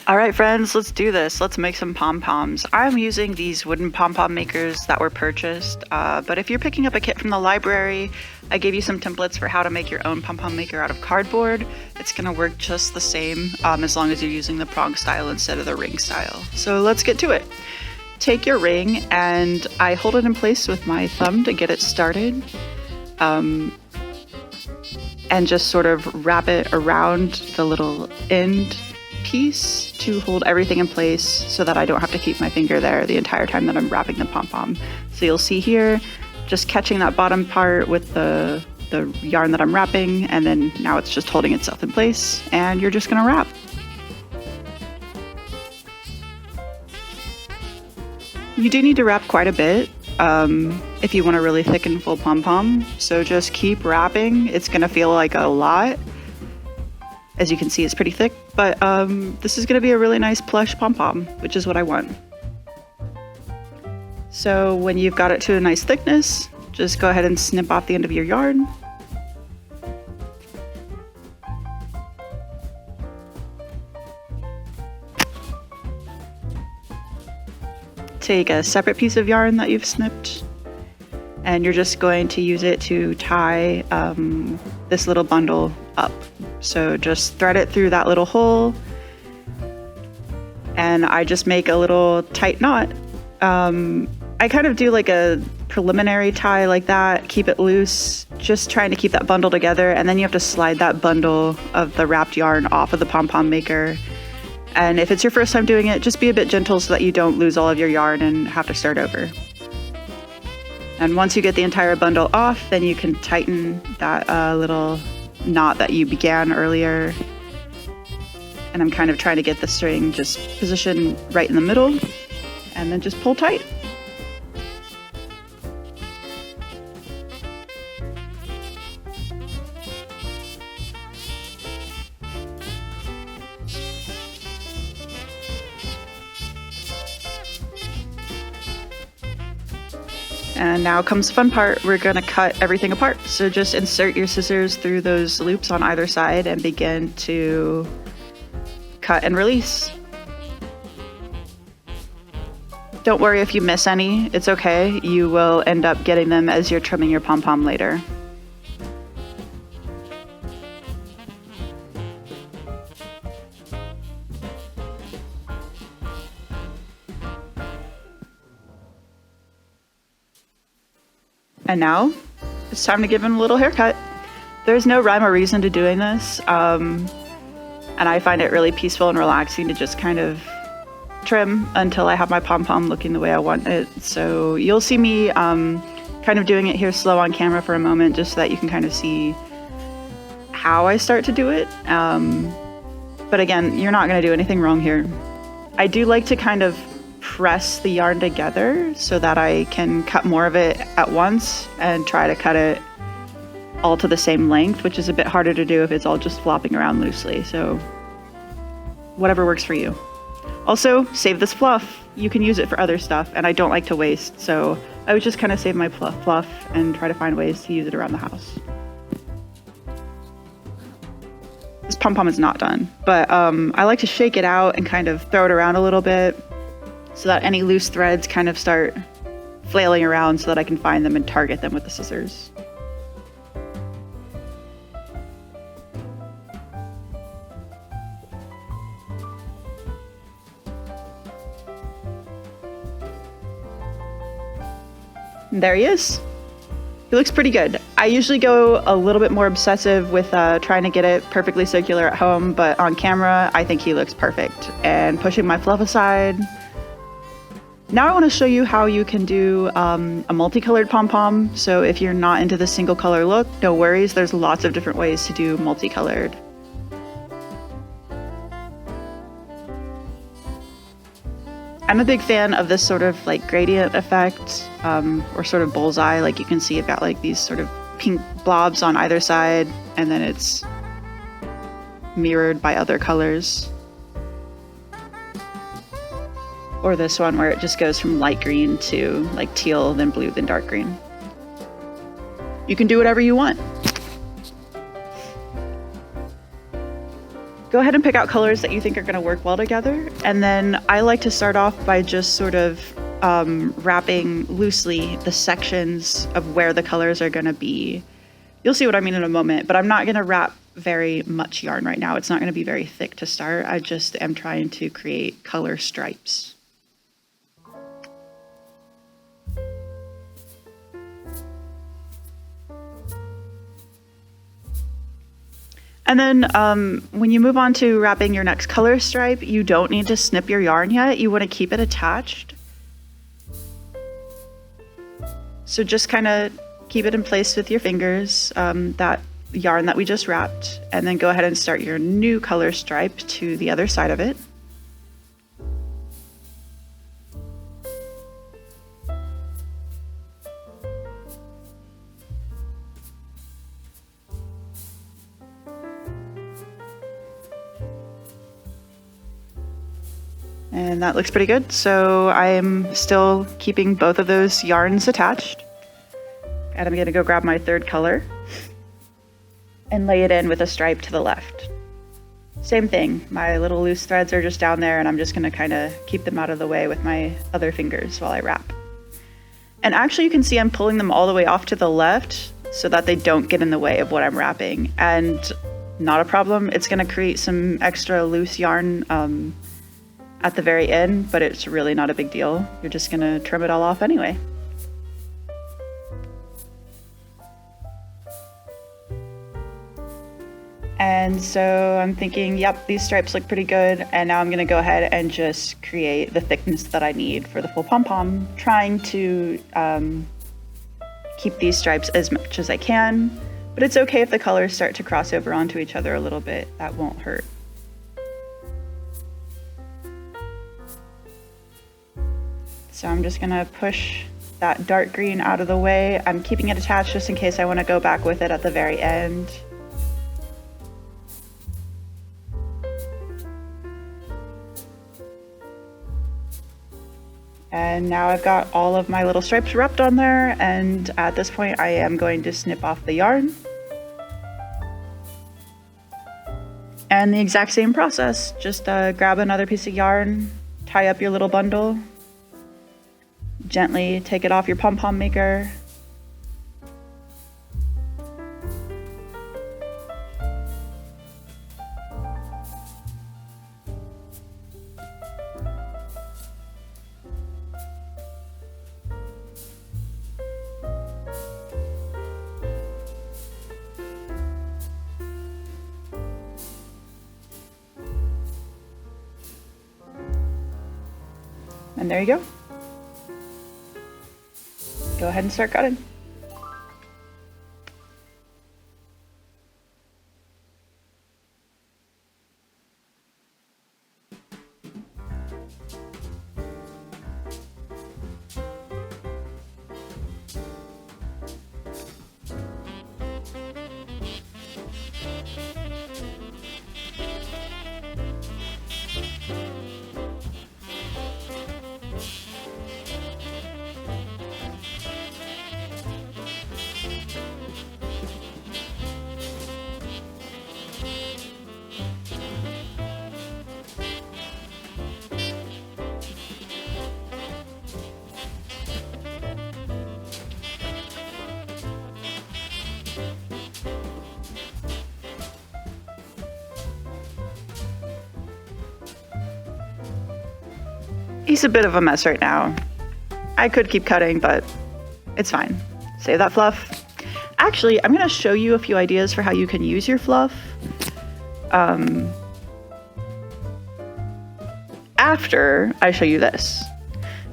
All right, friends, let's do this. Let's make some pom-poms. I'm using these wooden pom-pom makers that were purchased, but if you're picking up a kit from the library, I gave you some templates for how to make your own pom-pom maker out of cardboard. It's gonna work just the same as long as you're using the prong style instead of the ring style. So let's get to it. Take your ring, and I hold it in place with my thumb to get it started. And just sort of wrap it around the little end piece to hold everything in place so that I don't have to keep my finger there the entire time that I'm wrapping the pom-pom. So you'll see here, just catching that bottom part with the yarn that I'm wrapping, and then now it's just holding itself in place, and you're just gonna wrap. You do need to wrap quite a bit if you want a really thick and full pom-pom, so just keep wrapping. It's gonna feel like a lot. As you can see, it's pretty thick, but this is gonna be a really nice plush pom-pom, which is what I want. So when you've got it to a nice thickness, just go ahead and snip off the end of your yarn. Take a separate piece of yarn that you've snipped, and you're just going to use it to tie this little bundle up. So just thread it through that little hole, and I just make a little tight knot. I kind of do like a preliminary tie like that, keep it loose, just trying to keep that bundle together, and then you have to slide that bundle of the wrapped yarn off of the pom-pom maker. And if it's your first time doing it, just be a bit gentle so that you don't lose all of your yarn and have to start over. And once you get the entire bundle off, then you can tighten that little knot that you began earlier. And I'm kind of trying to get the string just positioned right in the middle, and then just pull tight. And now comes the fun part. We're gonna cut everything apart. So just insert your scissors through those loops on either side and begin to cut and release. Don't worry if you miss any, it's okay. You will end up getting them as you're trimming your pom-pom later. And now it's time to give him a little haircut. There's no rhyme or reason to doing this, and I find it really peaceful and relaxing to just kind of trim until I have my pom-pom looking the way I want it. So you'll see me kind of doing it here slow on camera for a moment, just so that you can kind of see how I start to do it. But again, you're not going to do anything wrong here. I do like to kind of press the yarn together so that I can cut more of it at once and try to cut it all to the same length, which is a bit harder to do if it's all just flopping around loosely. So whatever works for you. Also, save this fluff. You can use it for other stuff, and I don't like to waste, so I would just kind of save my fluff and try to find ways to use it around the house. This pom-pom is not done, but I like to shake it out and kind of throw it around a little bit, so that any loose threads kind of start flailing around so that I can find them and target them with the scissors. And there he is. He looks pretty good. I usually go a little bit more obsessive with trying to get it perfectly circular at home, but on camera, I think he looks perfect. And pushing my fluff aside, now I want to show you how you can do a multicolored pom-pom. So if you're not into the single color look, no worries. There's lots of different ways to do multicolored. I'm a big fan of this sort of like gradient effect, or sort of bullseye. Like you can see I've got like these sort of pink blobs on either side, and then it's mirrored by other colors. Or this one where it just goes from light green to like teal, then blue, then dark green. You can do whatever you want. go ahead and pick out colors that you think are going to work well together. And then I like to start off by just sort of wrapping loosely the sections of where the colors are going to be. You'll see what I mean in a moment, but I'm not going to wrap very much yarn right now. It's not going to be very thick to start. I just am trying to create color stripes. And then when you move on to wrapping your next color stripe, you don't need to snip your yarn yet. You want to keep it attached. So just kind of keep it in place with your fingers, that yarn that we just wrapped, and then go ahead and start your new color stripe to the other side of it. And that looks pretty good. So I'm still keeping both of those yarns attached. And I'm gonna go grab my third color and lay it in with a stripe to the left. Same thing, my little loose threads are just down there and I'm just gonna kind of keep them out of the way with my other fingers while I wrap. And actually you can see I'm pulling them all the way off to the left so that they don't get in the way of what I'm wrapping. And not a problem, it's gonna create some extra loose yarn at the very end, but it's really not a big deal. You're just gonna trim it all off anyway. And so I'm thinking, yep, these stripes look pretty good. And now I'm gonna go ahead and just create the thickness that I need for the full pom-pom, trying to keep these stripes as much as I can, but it's okay if the colors start to cross over onto each other a little bit. That won't hurt. So I'm just gonna push that dark green out of the way. I'm keeping it attached just in case I wanna go back with it at the very end. And now I've got all of my little stripes wrapped on there, and at this point I am going to snip off the yarn. And the exact same process, just grab another piece of yarn, tie up your little bundle, gently take it off your pom-pom maker. And there you go. Go ahead and start cutting. He's a bit of a mess right now. I could keep cutting, but it's fine. Save that fluff. Actually, I'm gonna show you a few ideas for how you can use your fluff after I show you this.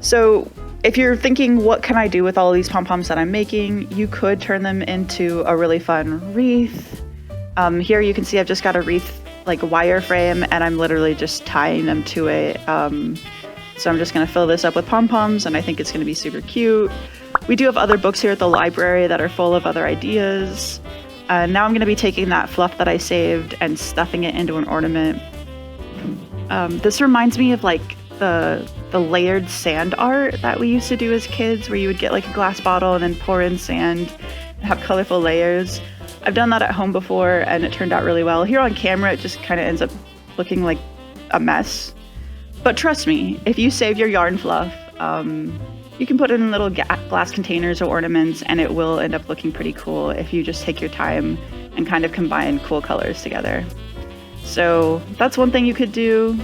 So if you're thinking, what can I do with all of these pom-poms that I'm making? You could turn them into a really fun wreath. Here you can see I've just got a wreath, like a wire frame, and I'm literally just tying them to it. So I'm just gonna fill this up with pom-poms, and I think it's gonna be super cute. We do have other books here at the library that are full of other ideas. Now I'm gonna be taking that fluff that I saved and stuffing it into an ornament. This reminds me of like the layered sand art that we used to do as kids, where you would get like a glass bottle and then pour in sand and have colorful layers. I've done that at home before and it turned out really well. Here on camera, it just kind of ends up looking like a mess. But trust me, if you save your yarn fluff, you can put it in little glass containers or ornaments, and it will end up looking pretty cool if you just take your time and kind of combine cool colors together. So that's one thing you could do.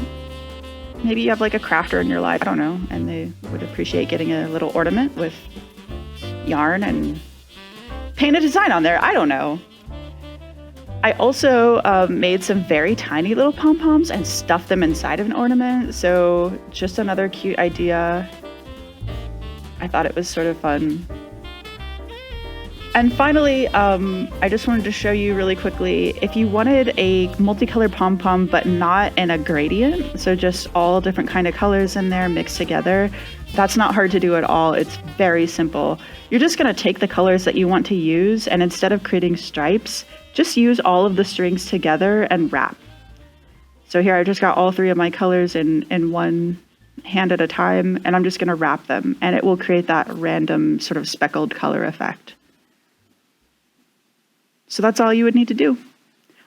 Maybe you have like a crafter in your life, I don't know, and they would appreciate getting a little ornament with yarn and paint a design on there. I don't know. I also made some very tiny little pom-poms and stuffed them inside of an ornament. So just another cute idea. I thought it was sort of fun. And finally, I just wanted to show you really quickly, if you wanted a multicolored pom-pom, but not in a gradient, so just all different kind of colors in there mixed together, that's not hard to do at all. It's very simple. You're just going to take the colors that you want to use, and instead of creating stripes, just use all of the strings together and wrap. So here I just got all three of my colors in one hand at a time, and I'm just going to wrap them, and it will create that random sort of speckled color effect. So that's all you would need to do.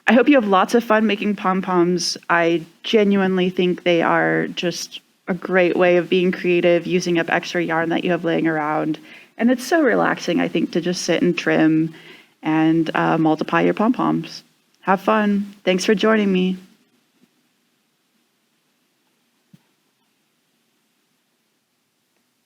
I hope you have lots of fun making pom-poms. I genuinely think they are just a great way of being creative, using up extra yarn that you have laying around. And it's so relaxing, I think, to just sit and trim and multiply your pom-poms. Have fun. Thanks for joining me.